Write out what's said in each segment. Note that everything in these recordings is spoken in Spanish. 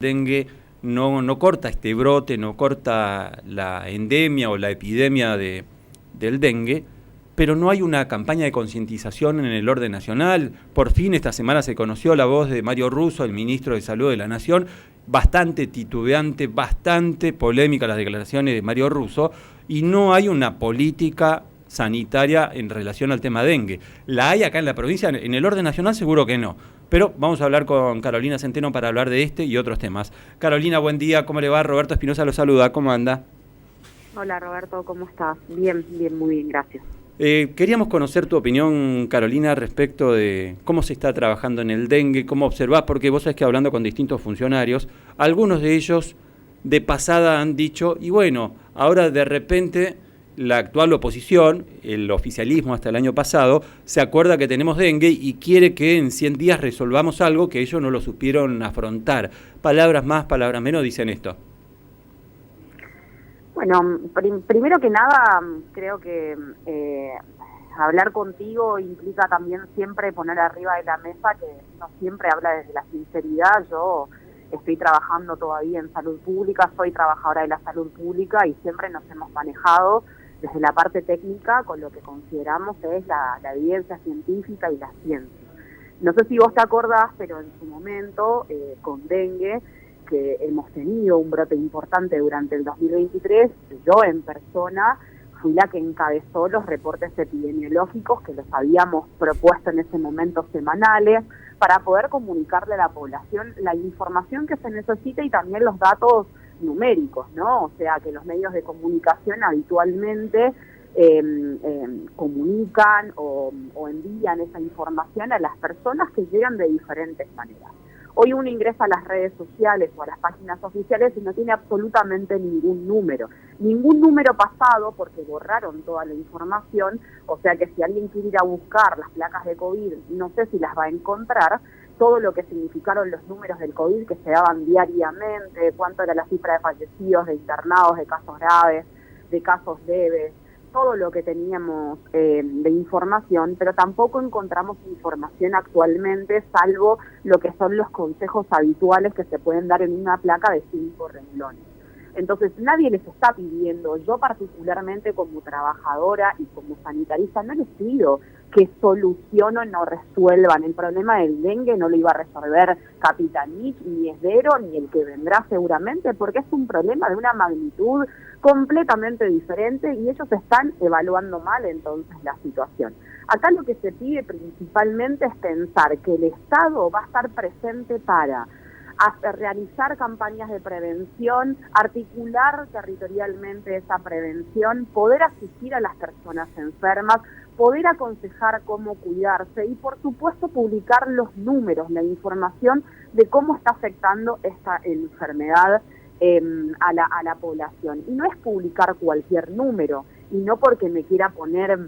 Dengue no corta este brote, no corta la endemia o la epidemia del dengue, pero no hay una campaña de concientización en el orden nacional. Por fin esta semana se conoció la voz de Mario Russo, el ministro de Salud de la Nación, bastante titubeante, bastante polémica las declaraciones de Mario Russo, y no hay una política sanitaria en relación al tema dengue. ¿La hay acá en la provincia? En el orden nacional seguro que no. Pero vamos a hablar con Carolina Centeno para hablar de este y otros temas. Carolina, buen día, ¿cómo le va? Roberto Espinosa lo saluda, ¿cómo anda? Hola Roberto, ¿cómo estás? Bien, muy bien, gracias. Queríamos conocer tu opinión, Carolina, respecto de cómo se está trabajando en el dengue, cómo observás, porque vos sabés que hablando con distintos funcionarios, algunos de ellos de pasada han dicho, y bueno, ahora de repente la actual oposición, el oficialismo hasta el año pasado, se acuerda que tenemos dengue y quiere que en 100 días resolvamos algo que ellos no lo supieron afrontar. Palabras más, palabras menos dicen esto. Bueno, primero que nada, creo que hablar contigo implica también siempre poner arriba de la mesa que no siempre habla desde la sinceridad. Yo estoy trabajando todavía en salud pública, soy trabajadora de la salud pública y siempre nos hemos manejado desde la parte técnica con lo que consideramos es la evidencia científica y la ciencia. No sé si vos te acordás, pero en su momento, con dengue, que hemos tenido un brote importante durante el 2023, yo en persona fui la que encabezó los reportes epidemiológicos que los habíamos propuesto en ese momento semanales para poder comunicarle a la población la información que se necesita y también los datos numéricos, ¿no? O sea, que los medios de comunicación habitualmente comunican o envían esa información a las personas que llegan de diferentes maneras. Hoy uno ingresa a las redes sociales o a las páginas oficiales y no tiene absolutamente ningún número pasado porque borraron toda la información, o sea que si alguien quiere ir a buscar las placas de COVID, no sé si las va a encontrar, todo lo que significaron los números del COVID que se daban diariamente, cuánto era la cifra de fallecidos, de internados, de casos graves, de casos leves, todo lo que teníamos de información, pero tampoco encontramos información actualmente, salvo lo que son los consejos habituales que se pueden dar en una placa de 5 renglones. Entonces nadie les está pidiendo, yo particularmente como trabajadora y como sanitarista, no les pido que solucionen o resuelvan. El problema del dengue no lo iba a resolver Capitanich, ni Esdero, ni el que vendrá seguramente, porque es un problema de una magnitud completamente diferente y ellos están evaluando mal entonces la situación. Acá lo que se pide principalmente es pensar que el Estado va a estar presente para realizar campañas de prevención, articular territorialmente esa prevención, poder asistir a las personas enfermas, poder aconsejar cómo cuidarse y, por supuesto, publicar los números, la información de cómo está afectando esta enfermedad a la población. Y no es publicar cualquier número, y no porque me quiera poner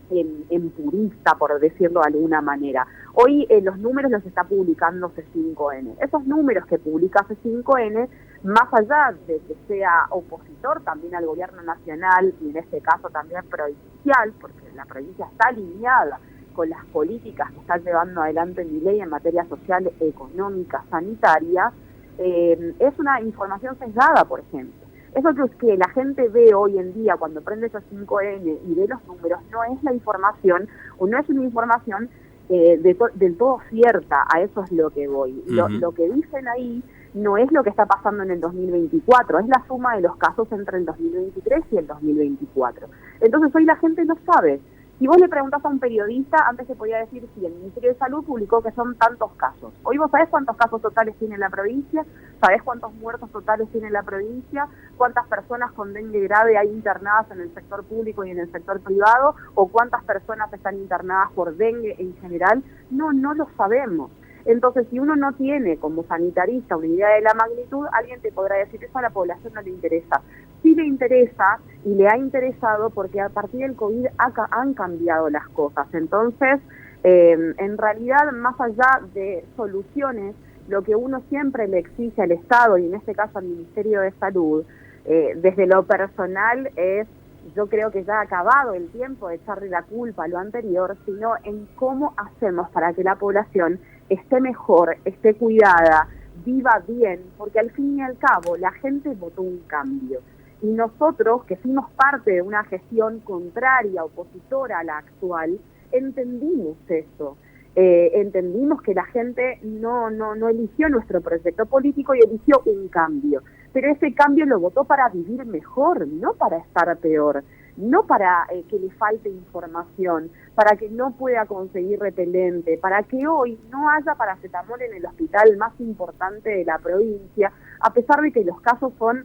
en purista, por decirlo de alguna manera. Hoy los números los está publicando C5N. Esos números que publica C5N, más allá de que sea opositor también al gobierno nacional y en este caso también provincial, porque la provincia está alineada con las políticas que está llevando adelante Milei en materia social, económica, sanitaria, es una información sesgada, por ejemplo. Eso que la gente ve hoy en día cuando prende esos 5N y ve los números, no es la información, o no es una información del todo cierta. A eso es lo que voy. Lo que dicen ahí no es lo que está pasando en el 2024, es la suma de los casos entre el 2023 y el 2024. Entonces hoy la gente no sabe. Si vos le preguntás a un periodista, antes se podía decir, sí, el Ministerio de Salud publicó que son tantos casos. Hoy vos sabés cuántos casos totales tiene la provincia, sabés cuántos muertos totales tiene la provincia, cuántas personas con dengue grave hay internadas en el sector público y en el sector privado, o cuántas personas están internadas por dengue en general. No lo sabemos. Entonces, si uno no tiene como sanitarista una idea de la magnitud, alguien te podrá decir, eso a la población no le interesa. Sí le interesa y le ha interesado porque a partir del COVID han cambiado las cosas. Entonces, en realidad, más allá de soluciones, lo que uno siempre le exige al Estado y en este caso al Ministerio de Salud, desde lo personal es, yo creo que ya ha acabado el tiempo de echarle la culpa a lo anterior, sino en cómo hacemos para que la población esté mejor, esté cuidada, viva bien, porque al fin y al cabo la gente votó un cambio. Y nosotros, que fuimos parte de una gestión contraria, opositora a la actual, entendimos eso. Entendimos que la gente no eligió nuestro proyecto político y eligió un cambio. Pero ese cambio lo votó para vivir mejor, no para estar peor, no para que le falte información, para que no pueda conseguir repelente, para que hoy no haya paracetamol en el hospital más importante de la provincia, a pesar de que los casos son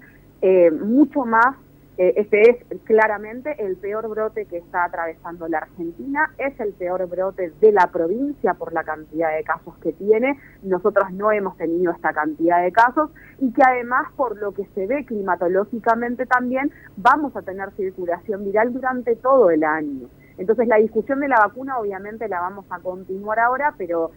mucho más. Este es claramente el peor brote que está atravesando la Argentina, es el peor brote de la provincia por la cantidad de casos que tiene. Nosotros no hemos tenido esta cantidad de casos y que además, por lo que se ve climatológicamente también, vamos a tener circulación viral durante todo el año. Entonces la discusión de la vacuna obviamente la vamos a continuar ahora, pero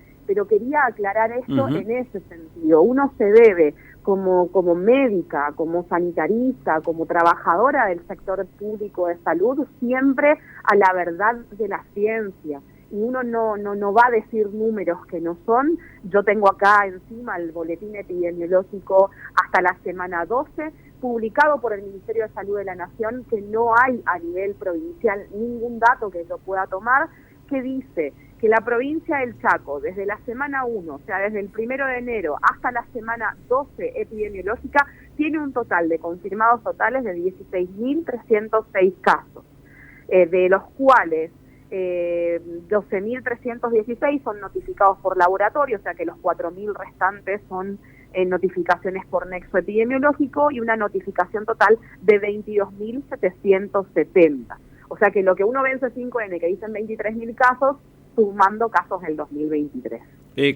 quería aclarar esto en ese sentido. Uno se debe, como médica, como sanitarista, como trabajadora del sector público de salud, siempre a la verdad de la ciencia. Y uno no va a decir números que no son. Yo tengo acá encima el boletín epidemiológico hasta la semana 12, publicado por el Ministerio de Salud de la Nación, que no hay a nivel provincial ningún dato que yo pueda tomar, que dice que la provincia del Chaco, desde la semana 1, o sea, desde el 1 de enero hasta la semana 12 epidemiológica, tiene un total de confirmados totales de 16.306 casos, de los cuales 12.316 son notificados por laboratorio, o sea que los 4.000 restantes son notificaciones por nexo epidemiológico y una notificación total de 22.770. O sea que lo que uno ve en C5N, que dicen 23.000 casos, sumando casos del 2023.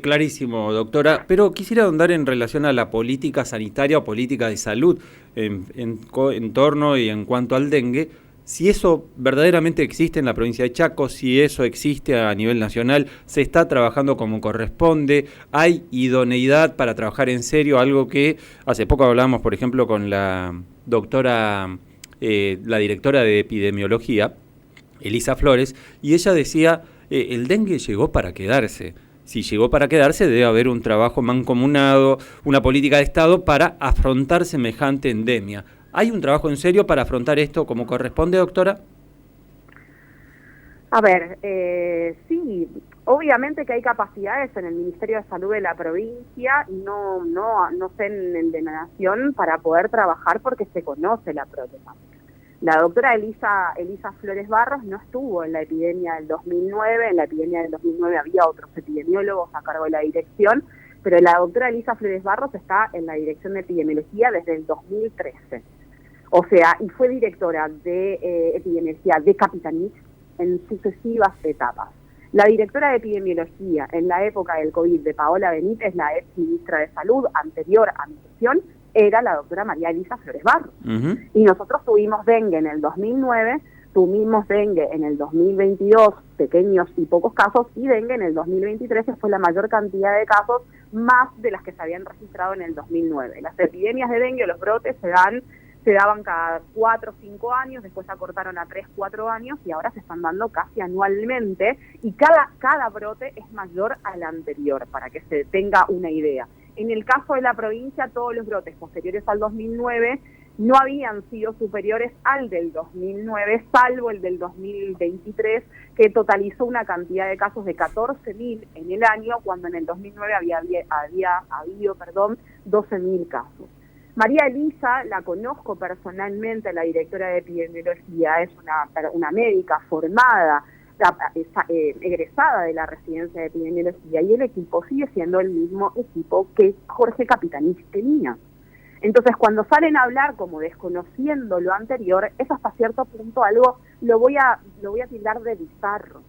Clarísimo, doctora. Pero quisiera ahondar en relación a la política sanitaria o política de salud en torno y en cuanto al dengue. Si eso verdaderamente existe en la provincia de Chaco, si eso existe a nivel nacional, se está trabajando como corresponde, hay idoneidad para trabajar en serio, algo que hace poco hablamos, por ejemplo, con la doctora, la directora de epidemiología, Elisa Flores, y ella decía, el dengue llegó para quedarse. Si llegó para quedarse, debe haber un trabajo mancomunado, una política de Estado para afrontar semejante endemia. ¿Hay un trabajo en serio para afrontar esto como corresponde, doctora? A ver, sí, obviamente que hay capacidades en el Ministerio de Salud de la provincia, no sé en el de la Nación, para poder trabajar porque se conoce la problemática. La doctora Elisa Flores Barros no estuvo en la epidemia del 2009, en la epidemia del 2009 había otros epidemiólogos a cargo de la dirección, pero la doctora Elisa Flores Barros está en la dirección de epidemiología desde el 2013. O sea, y fue directora de epidemiología de Capitanich en sucesivas etapas. La directora de epidemiología en la época del COVID de Paola Benítez, la ex ministra de Salud anterior a mi gestión, era la doctora María Elisa Flores Barros. Y nosotros tuvimos dengue en el 2009, tuvimos dengue en el 2022, pequeños y pocos casos, y dengue en el 2023, que fue la mayor cantidad de casos, más de las que se habían registrado en el 2009. Las epidemias de dengue, los brotes, se daban cada 4 o 5 años, después se acortaron a 3 o 4 años y ahora se están dando casi anualmente, y cada brote es mayor al anterior, para que se tenga una idea. En el caso de la provincia, todos los brotes posteriores al 2009 no habían sido superiores al del 2009, salvo el del 2023, que totalizó una cantidad de casos de 14.000 en el año, cuando en el 2009 había habido 12.000 casos. María Elisa, la conozco personalmente, la directora de epidemiología, es una médica formada, egresada de la residencia de epidemiología, y el equipo sigue siendo el mismo equipo que Jorge Capitanich tenía. Entonces, cuando salen a hablar como desconociendo lo anterior, es hasta cierto punto algo, lo voy a tildar de bizarro,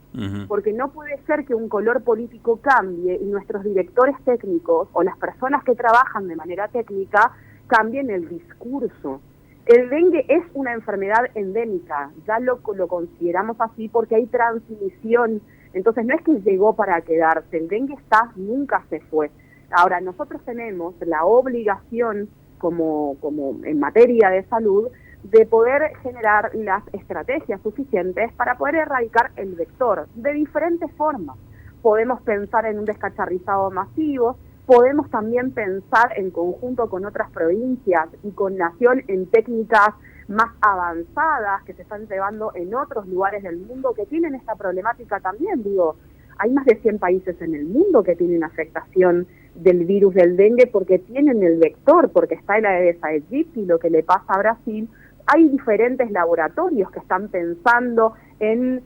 porque no puede ser que un color político cambie y nuestros directores técnicos o las personas que trabajan de manera técnica cambien el discurso. El dengue es una enfermedad endémica, ya lo consideramos así porque hay transmisión, entonces no es que llegó para quedarse, el dengue nunca se fue. Ahora, nosotros tenemos la obligación, como en materia de salud, de poder generar las estrategias suficientes para poder erradicar el vector de diferentes formas. Podemos pensar en un descacharrizado masivo, podemos también pensar en conjunto con otras provincias y con Nación en técnicas más avanzadas que se están llevando en otros lugares del mundo que tienen esta problemática también. Digo, hay más de 100 países en el mundo que tienen afectación del virus del dengue porque tienen el vector, porque está el Aedes aegypti, lo que le pasa a Brasil. Hay diferentes laboratorios que están pensando en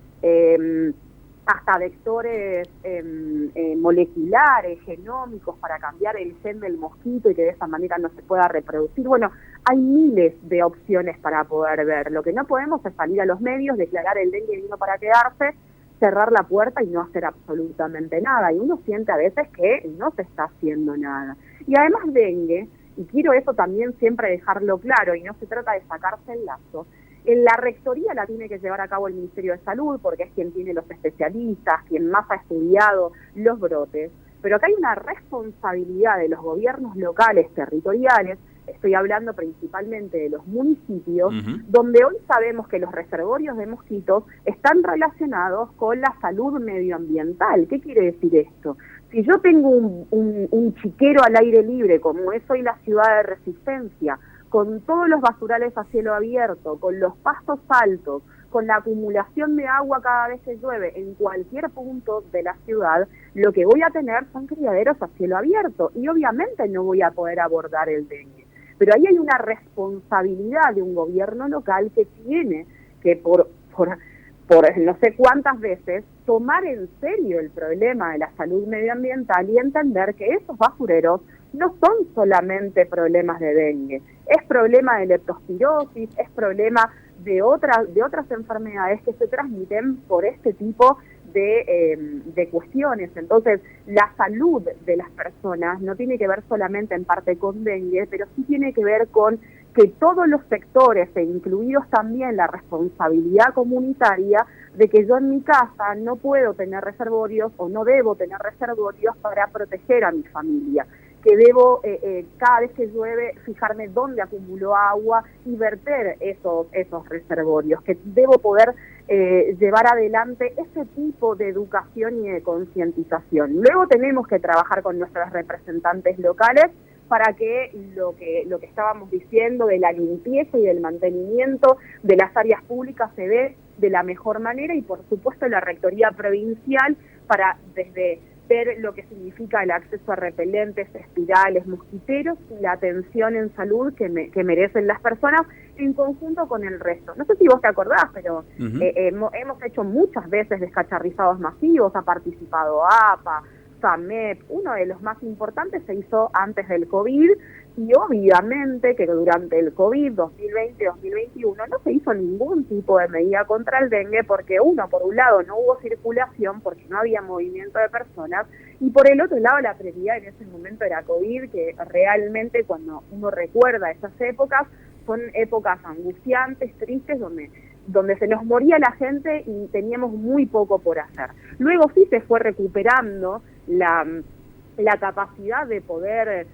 hasta vectores moleculares, genómicos, para cambiar el gen del mosquito y que de esa manera no se pueda reproducir. Bueno, hay miles de opciones para poder ver. Lo que no podemos es salir a los medios, declarar el dengue vino para quedarse, cerrar la puerta y no hacer absolutamente nada. Y uno siente a veces que no se está haciendo nada. Y además dengue, y quiero eso también siempre dejarlo claro, y no se trata de sacarse el lazo, en la rectoría la tiene que llevar a cabo el Ministerio de Salud, porque es quien tiene los especialistas, quien más ha estudiado los brotes, pero acá hay una responsabilidad de los gobiernos locales, territoriales, estoy hablando principalmente de los municipios, donde hoy sabemos que los reservorios de mosquitos están relacionados con la salud medioambiental. ¿Qué quiere decir esto? Si yo tengo un chiquero al aire libre, como es hoy la ciudad de Resistencia, con todos los basurales a cielo abierto, con los pastos altos, con la acumulación de agua cada vez que llueve en cualquier punto de la ciudad, lo que voy a tener son criaderos a cielo abierto y obviamente no voy a poder abordar el dengue. Pero ahí hay una responsabilidad de un gobierno local que tiene que por no sé cuántas veces tomar en serio el problema de la salud medioambiental y entender que esos basureros no son solamente problemas de dengue, es problema de leptospirosis, es problema de otras enfermedades que se transmiten por este tipo de cuestiones. Entonces, la salud de las personas no tiene que ver solamente en parte con dengue, pero sí tiene que ver con que todos los sectores, e incluidos también la responsabilidad comunitaria, de que yo en mi casa no puedo tener reservorios o no debo tener reservorios para proteger a mi familia, que debo cada vez que llueve fijarme dónde acumuló agua y verter esos reservorios, que debo poder llevar adelante ese tipo de educación y de concientización. Luego tenemos que trabajar con nuestros representantes locales para que lo que estábamos diciendo de la limpieza y del mantenimiento de las áreas públicas se dé de la mejor manera, y por supuesto la Rectoría Provincial para desde ver lo que significa el acceso a repelentes, espirales, mosquiteros y la atención en salud que merecen las personas en conjunto con el resto. No sé si vos te acordás, pero hemos hecho muchas veces descacharrizados masivos, ha participado APA, SAMEP, uno de los más importantes se hizo antes del COVID, y obviamente que durante el COVID 2020-2021 no se hizo ningún tipo de medida contra el dengue porque por un lado no hubo circulación porque no había movimiento de personas, y por el otro lado la prioridad en ese momento era COVID, que realmente cuando uno recuerda esas épocas, son épocas angustiantes, tristes, donde se nos moría la gente y teníamos muy poco por hacer. Luego sí se fue recuperando la capacidad de poder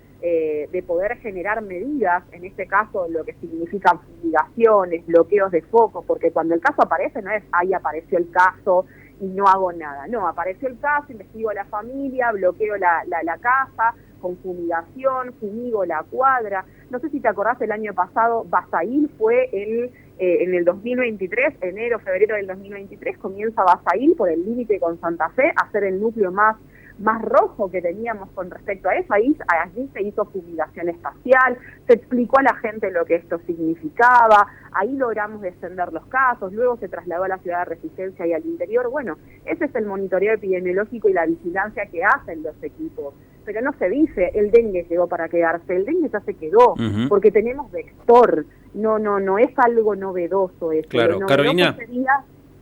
generar medidas, en este caso lo que significan fumigaciones, bloqueos de focos, porque cuando el caso aparece no es ahí apareció el caso y no hago nada, no, apareció el caso, investigo a la familia, bloqueo la casa con fumigación, fumigo la cuadra. No sé si te acordás, el año pasado Basail fue en el 2023, enero, febrero del 2023, comienza Basail por el límite con Santa Fe a ser el núcleo más rojo que teníamos con respecto a eso. Allí se hizo fumigación espacial, se explicó a la gente lo que esto significaba, ahí logramos descender los casos, luego se trasladó a la ciudad de Resistencia y al interior. Bueno, ese es el monitoreo epidemiológico y la vigilancia que hacen los equipos. Pero no se dice, el dengue llegó para quedarse, el dengue ya se quedó, porque tenemos vector, no es algo novedoso eso. Claro, Carolina.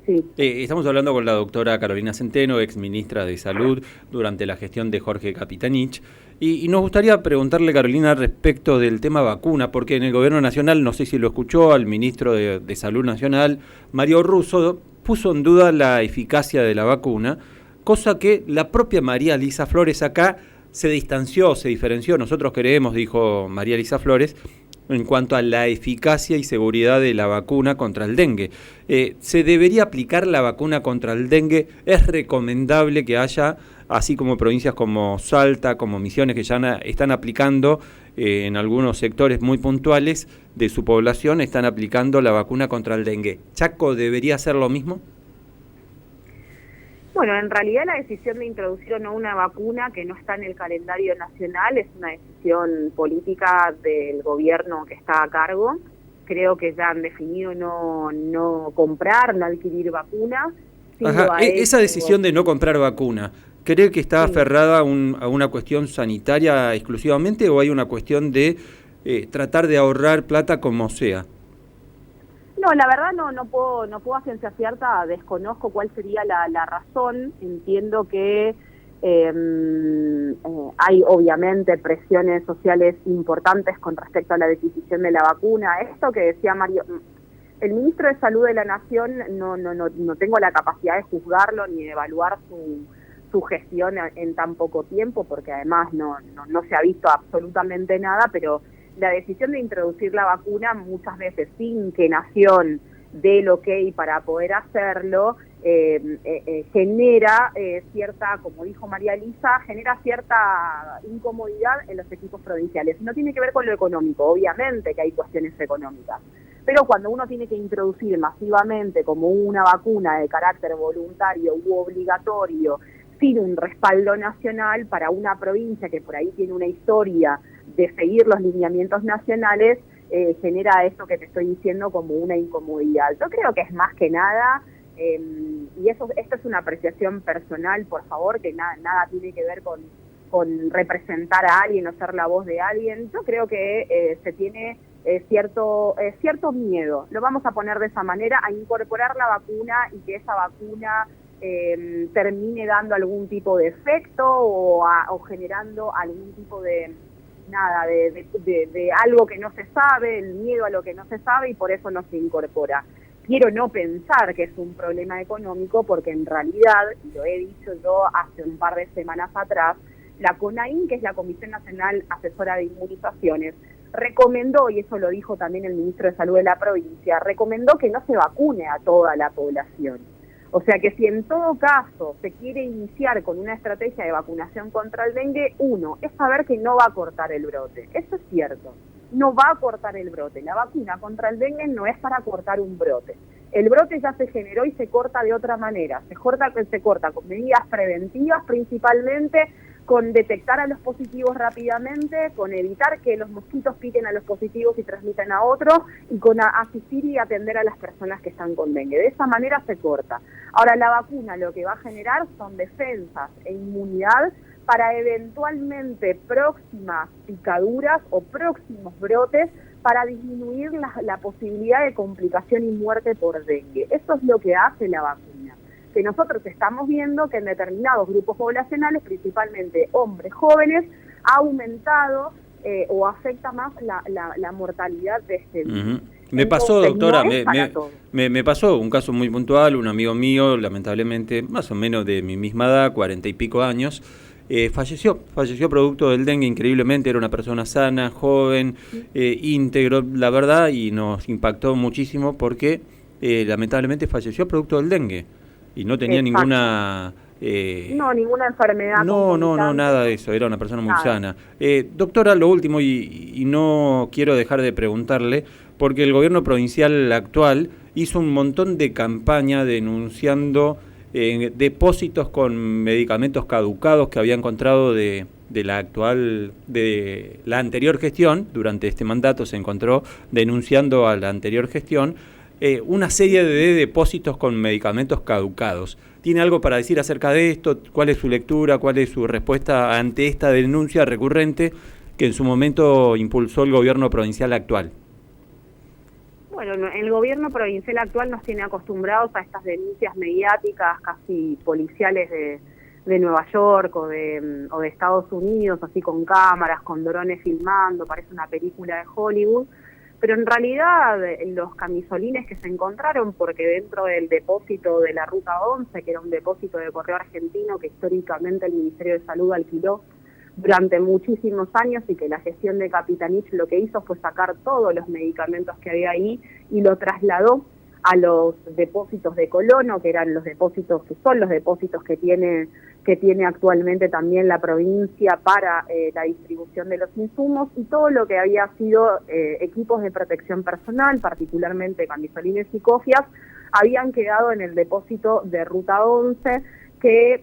Sí. Estamos hablando con la doctora Carolina Centeno, exministra de Salud durante la gestión de Jorge Capitanich, y nos gustaría preguntarle, Carolina, respecto del tema vacuna, porque en el Gobierno Nacional, no sé si lo escuchó, al ministro de Salud Nacional, Mario Russo, puso en duda la eficacia de la vacuna, cosa que la propia María Elisa Flores acá se distanció, se diferenció. Nosotros creemos, dijo María Elisa Flores, en cuanto a la eficacia y seguridad de la vacuna contra el dengue. ¿Se debería aplicar la vacuna contra el dengue? ¿Es recomendable que haya así como provincias como Salta, como Misiones, que ya están aplicando en algunos sectores muy puntuales de su población, están aplicando la vacuna contra el dengue. ¿Chaco debería hacer lo mismo? Bueno, en realidad la decisión de introducir o no una vacuna que no está en el calendario nacional es una decisión política del gobierno que está a cargo. Creo que ya han definido no comprar, no adquirir vacunas. Ajá, esa decisión de no comprar vacuna, ¿cree que está aferrada a una cuestión sanitaria exclusivamente o hay una cuestión de tratar de ahorrar plata como sea? No, la verdad no puedo a ciencia cierta, desconozco cuál sería la razón. Entiendo que hay obviamente presiones sociales importantes con respecto a la adquisición de la vacuna. Esto que decía Mario, el ministro de Salud de la Nación, no tengo la capacidad de juzgarlo ni de evaluar su gestión en tan poco tiempo, porque además no se ha visto absolutamente nada, pero la decisión de introducir la vacuna muchas veces sin que Nación dé el ok para poder hacerlo, genera cierta, como dijo María Elisa, genera cierta incomodidad en los equipos provinciales. No tiene que ver con lo económico, obviamente que hay cuestiones económicas, pero cuando uno tiene que introducir masivamente como una vacuna de carácter voluntario u obligatorio, sin un respaldo nacional para una provincia que por ahí tiene una historia de seguir los lineamientos nacionales, genera esto que te estoy diciendo como una incomodidad. Yo creo que es más que nada, y esto es una apreciación personal, por favor, que nada tiene que ver con representar a alguien o ser la voz de alguien. Yo creo que se tiene cierto miedo, lo vamos a poner de esa manera, a incorporar la vacuna y que esa vacuna termine dando algún tipo de efecto o generando algún tipo de algo que no se sabe, el miedo a lo que no se sabe, y por eso no se incorpora. Quiero no pensar que es un problema económico, porque en realidad, y lo he dicho yo hace un par de semanas atrás, la CONAIN, que es la Comisión Nacional Asesora de Inmunizaciones, recomendó, y eso lo dijo también el ministro de Salud de la provincia, recomendó que no se vacune a toda la población. O sea que si en todo caso se quiere iniciar con una estrategia de vacunación contra el dengue, uno, es saber que no va a cortar el brote. Eso es cierto, no va a cortar el brote. La vacuna contra el dengue no es para cortar un brote. El brote ya se generó y se corta de otra manera. Se corta con medidas preventivas principalmente, con detectar a los positivos rápidamente, con evitar que los mosquitos piquen a los positivos y transmitan a otros, y con asistir y atender a las personas que están con dengue. De esa manera se corta. Ahora, la vacuna lo que va a generar son defensas e inmunidad para eventualmente próximas picaduras o próximos brotes, para disminuir la posibilidad de complicación y muerte por dengue. Eso es lo que hace la vacuna. Que nosotros estamos viendo que en determinados grupos poblacionales, principalmente hombres jóvenes, ha aumentado o afecta más la mortalidad de este virus. Me pasó, doctora, me pasó un caso muy puntual, un amigo mío, lamentablemente, más o menos de mi misma edad, 40 y pico años, falleció producto del dengue, increíblemente. Era una persona sana, joven, íntegro, la verdad, y nos impactó muchísimo porque lamentablemente falleció producto del dengue. Y no tenía ninguna... ninguna enfermedad. No, nada de eso, era una persona muy sana. Doctora, lo último, y no quiero dejar de preguntarle, porque el gobierno provincial actual hizo un montón de campaña denunciando depósitos con medicamentos caducados que había encontrado de la anterior gestión. Durante este mandato se encontró denunciando a la anterior gestión una serie de depósitos con medicamentos caducados. ¿Tiene algo para decir acerca de esto? ¿Cuál es su lectura? ¿Cuál es su respuesta ante esta denuncia recurrente que en su momento impulsó el gobierno provincial actual? Bueno, el gobierno provincial actual nos tiene acostumbrados a estas denuncias mediáticas, casi policiales de Nueva York o de Estados Unidos, así con cámaras, con drones filmando, parece una película de Hollywood. Pero en realidad los camisolines que se encontraron, porque dentro del depósito de la Ruta 11, que era un depósito de correo argentino que históricamente el Ministerio de Salud alquiló durante muchísimos años, y que la gestión de Capitanich lo que hizo fue sacar todos los medicamentos que había ahí y lo trasladó a los depósitos de colono, que eran los depósitos, que son los depósitos que tiene actualmente también la provincia para la distribución de los insumos, y todo lo que había sido equipos de protección personal, particularmente camisolines y cofias, habían quedado en el depósito de Ruta 11, que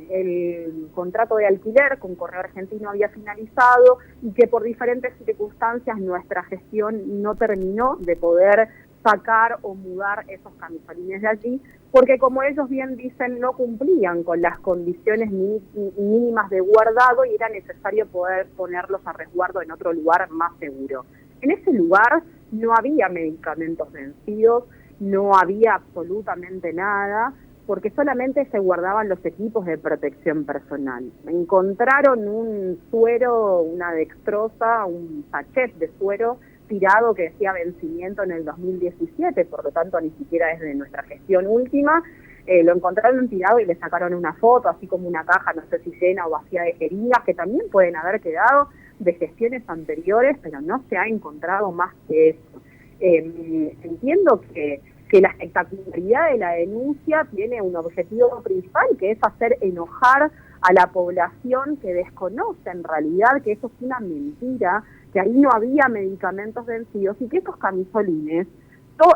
el contrato de alquiler con Correo Argentino había finalizado y que por diferentes circunstancias nuestra gestión no terminó de poder sacar o mudar esos camisolines de allí, porque como ellos bien dicen, no cumplían con las condiciones mínimas de guardado y era necesario poder ponerlos a resguardo en otro lugar más seguro. En ese lugar no había medicamentos vencidos, no había absolutamente nada, porque solamente se guardaban los equipos de protección personal. Encontraron un suero, una dextrosa, un sachet de suero tirado que decía vencimiento en el 2017, por lo tanto ni siquiera es de nuestra gestión última. Lo encontraron tirado y le sacaron una foto, así como una caja, no sé si llena o vacía de jeringas, que también pueden haber quedado de gestiones anteriores, pero no se ha encontrado más que eso. Entiendo que la espectacularidad de la denuncia tiene un objetivo principal, que es hacer enojar a la población que desconoce en realidad que eso es una mentira, que ahí no había medicamentos vencidos y que estos camisolines,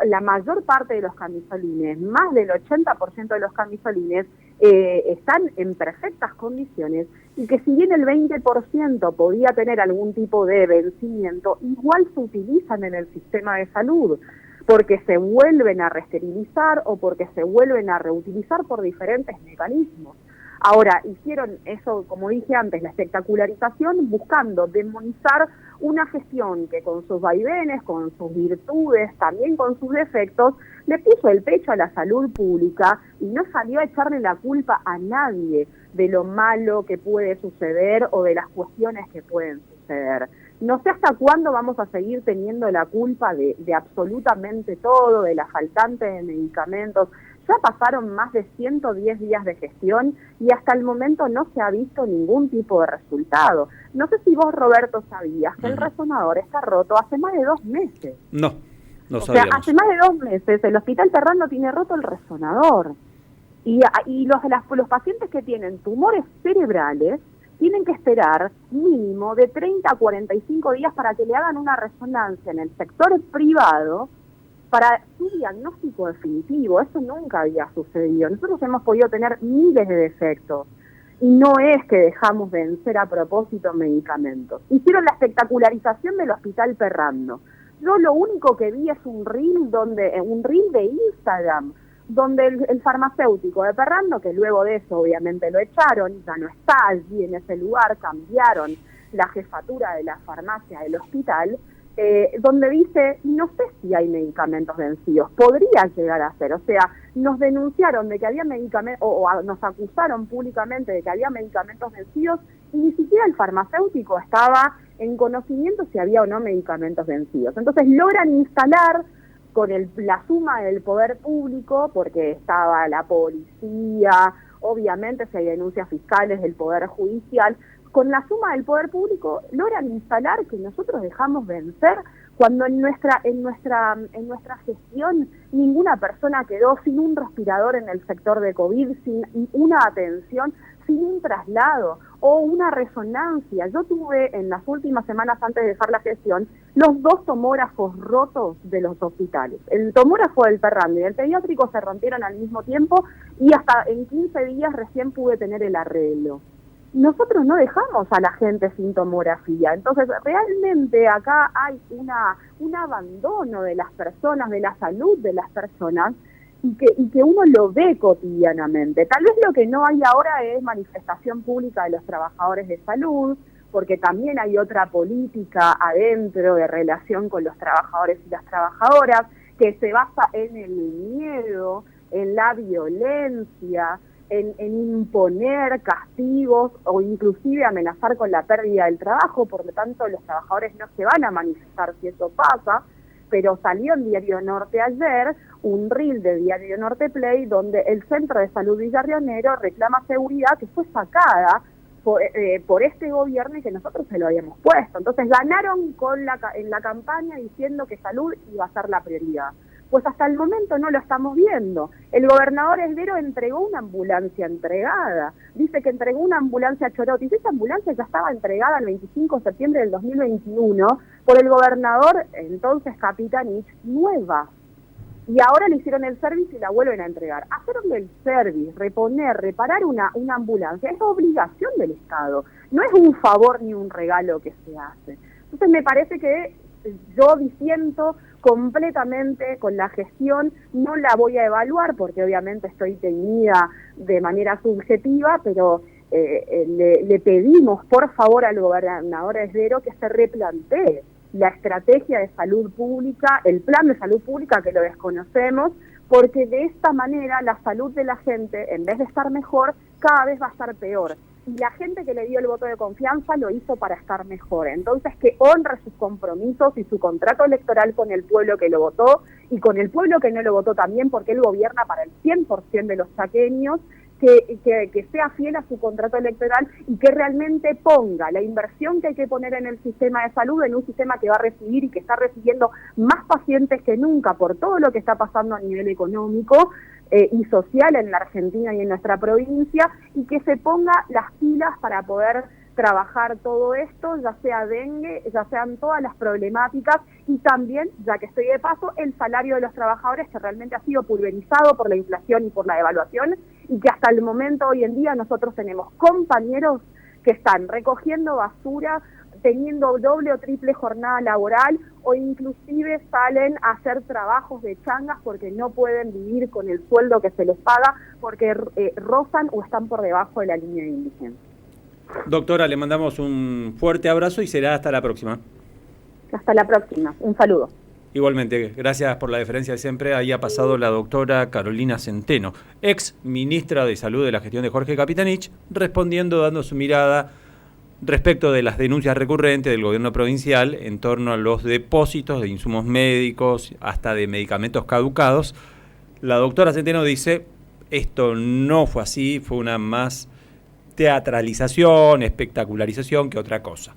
la mayor parte de los camisolines, más del 80% de los camisolines, están en perfectas condiciones y que si bien el 20% podía tener algún tipo de vencimiento, igual se utilizan en el sistema de salud, porque se vuelven a reesterilizar o porque se vuelven a reutilizar por diferentes mecanismos. Ahora, hicieron eso, como dije antes, la espectacularización, buscando demonizar una gestión que con sus vaivenes, con sus virtudes, también con sus defectos, le puso el pecho a la salud pública y no salió a echarle la culpa a nadie de lo malo que puede suceder o de las cuestiones que pueden suceder. No sé hasta cuándo vamos a seguir teniendo la culpa de absolutamente todo, de la faltante de medicamentos. Ya pasaron más de 110 días de gestión y hasta el momento no se ha visto ningún tipo de resultado. No sé si vos, Roberto, sabías que el resonador está roto hace más de 2 meses. No sabíamos. O sea, hace más de 2 meses el Hospital Ferrando tiene roto el resonador. Y los pacientes que tienen tumores cerebrales tienen que esperar mínimo de 30 a 45 días para que le hagan una resonancia en el sector privado para su diagnóstico definitivo. Eso nunca había sucedido. Nosotros hemos podido tener miles de defectos y no es que dejamos vencer a propósito medicamentos. Hicieron la espectacularización del Hospital Ferrando. Yo lo único que vi es un reel de Instagram, donde el farmacéutico de Ferrando, que luego de eso obviamente lo echaron, ya no está allí en ese lugar, cambiaron la jefatura de la farmacia del hospital, donde dice, no sé si hay medicamentos vencidos, podría llegar a ser, o sea, nos denunciaron de que había medicamentos, o nos acusaron públicamente de que había medicamentos vencidos, y ni siquiera el farmacéutico estaba en conocimiento si había o no medicamentos vencidos. Entonces logran instalar con la suma del poder público, porque estaba la policía, obviamente si hay denuncias fiscales del poder judicial, con la suma del poder público logran instalar que nosotros dejamos vencer cuando en nuestra gestión ninguna persona quedó sin un respirador en el sector de COVID, sin una atención, sin un traslado o una resonancia. Yo tuve en las últimas semanas antes de dejar la gestión los 2 tomógrafos rotos de los hospitales. El tomógrafo del Ferrando y el pediátrico se rompieron al mismo tiempo y hasta en 15 días recién pude tener el arreglo. Nosotros no dejamos a la gente sin tomografía, entonces realmente acá hay un abandono de las personas, de la salud de las personas, y que uno lo ve cotidianamente. Tal vez lo que no hay ahora es manifestación pública de los trabajadores de salud, porque también hay otra política adentro de relación con los trabajadores y las trabajadoras, que se basa en el miedo, en la violencia, en imponer castigos o inclusive amenazar con la pérdida del trabajo. Por lo tanto los trabajadores no se van a manifestar si eso pasa, pero salió en Diario Norte ayer un reel de Diario Norte Play donde el Centro de Salud Villarrionero reclama seguridad que fue sacada por este gobierno y que nosotros se lo habíamos puesto. Entonces ganaron en la campaña diciendo que salud iba a ser la prioridad. Pues hasta el momento no lo estamos viendo. El gobernador Esdero entregó una ambulancia entregada. Dice que entregó una ambulancia a Chorotis. Esa ambulancia ya estaba entregada el 25 de septiembre del 2021 por el gobernador, entonces Capitanich, nueva. Y ahora le hicieron el service y la vuelven a entregar. Hacerle el service, reparar una ambulancia, es obligación del Estado. No es un favor ni un regalo que se hace. Entonces me parece que yo disiento completamente con la gestión, no la voy a evaluar porque obviamente estoy teñida de manera subjetiva, pero le pedimos por favor al gobernador Esdero que se replantee la estrategia de salud pública, el plan de salud pública que lo desconocemos, porque de esta manera la salud de la gente, en vez de estar mejor, cada vez va a estar peor. Y la gente que le dio el voto de confianza lo hizo para estar mejor. Entonces, que honre sus compromisos y su contrato electoral con el pueblo que lo votó y con el pueblo que no lo votó también, porque él gobierna para el 100% de los chaqueños, que sea fiel a su contrato electoral y que realmente ponga la inversión que hay que poner en el sistema de salud, en un sistema que va a recibir y que está recibiendo más pacientes que nunca por todo lo que está pasando a nivel económico y social en la Argentina y en nuestra provincia, y que se ponga las pilas para poder trabajar todo esto, ya sea dengue, ya sean todas las problemáticas, y también, ya que estoy de paso, el salario de los trabajadores, que realmente ha sido pulverizado por la inflación y por la devaluación, y que hasta el momento, hoy en día, nosotros tenemos compañeros que están recogiendo basura, teniendo doble o triple jornada laboral, o inclusive salen a hacer trabajos de changas porque no pueden vivir con el sueldo que se les paga, porque rozan o están por debajo de la línea de indigencia. Doctora, le mandamos un fuerte abrazo y será hasta la próxima. Hasta la próxima. Un saludo. Igualmente, gracias por la deferencia de siempre. Ahí ha pasado la doctora Carolina Centeno, ex ministra de Salud de la gestión de Jorge Capitanich, respondiendo, dando su mirada respecto de las denuncias recurrentes del gobierno provincial en torno a los depósitos de insumos médicos, hasta de medicamentos caducados. La doctora Centeno dice, esto no fue así, fue una más teatralización, espectacularización que otra cosa.